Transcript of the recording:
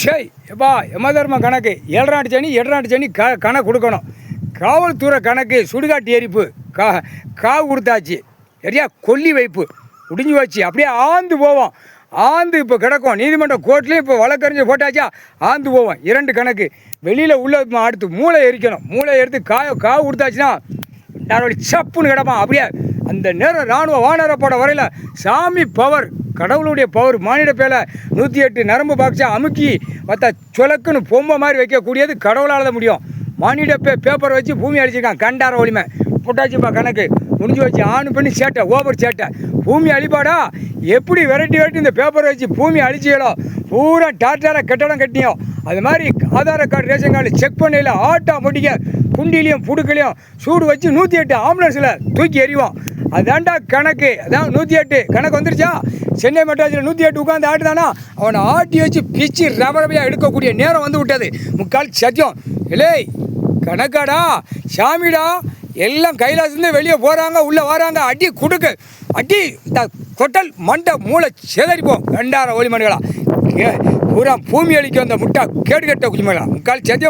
ஷேய் எப்பா யமதர்ம கணக்கு 7 சனி 8 சனி கணக்கு கொடுக்கணும். காவல்துறை கணக்கு சுடுகாட்டு எரிப்பு காவு கொடுத்தாச்சு. சரியா கொல்லி வைப்பு முடிஞ்சு வச்சு அப்படியே ஆந்து போவோம். ஆந்து இப்போ கிடக்கும் நீதிமன்ற கோர்ட்லேயும் இப்போ வழக்கறிஞர் போட்டாச்சா ஆந்து போவோம். 2 கணக்கு வெளியில் உள்ள அடுத்து மூளை எரிக்கணும். மூளை எடுத்து காவு கொடுத்தாச்சுன்னா நான் சப்புன்னு கிடப்பான். அப்படியே அந்த நேரம் இராணுவ வானரப்போட வரையில் சாமி பவர் கடவுளுடைய பவர் மானிட பேலை 108 நரம்பு பாக்ஸை அமுக்கி பார்த்தா சொலக்குன்னு பொம்மை மாதிரி வைக்கக்கூடியது கடவுளால் தான் முடியும். மானிட பேப்பரை வச்சு பூமி அழிச்சிருக்கான். கண்டார ஒளிமை போட்டாச்சுப்பா கணக்கு முடிஞ்சு வச்சு ஆணு பண்ணி சேட்டை ஓவர் சேட்டை பூமி அழிப்பாடா. எப்படி விரட்டி இந்த பேப்பரை வச்சு பூமி அழிச்சியலோ பூரா டாட்டார கட்டடம் கட்டினியோ அது மாதிரி ஆதார கார்டு ரேஷன் கார்டு செக் பண்ணல ஆட்டா முடிக்க குண்டிலையும் புடுக்கலையும் சூடு வச்சு 108 ஆம்புலன்ஸில் தூக்கி எறிவோம். அதான்டா கணக்கு. அதான் 108 கணக்கு வந்துருச்சா. சென்னை மெட்ராஸில் 108 உட்காந்து ஆட்டுதானா அவனை ஆட்டி வச்சு பிச்சு ரபரபையாக எடுக்கக்கூடிய நேரம் வந்து விட்டது. முக்கால் சத்தியம் இல்லை கணக்காடா சாமிடா எல்லாம் கைலாசத்துலேருந்து வெளியே போகிறாங்க உள்ளே வராங்க. அடி கொடுக்கு அடி கொட்டல் மண்டை மூளை சேதரிப்போம். 2 ஒளி மணிகளா பூரா பூமி அளிக்க வந்த முட்டா கேடு கட்ட குஞ்சுமகளா முக்கால் சத்தியம்.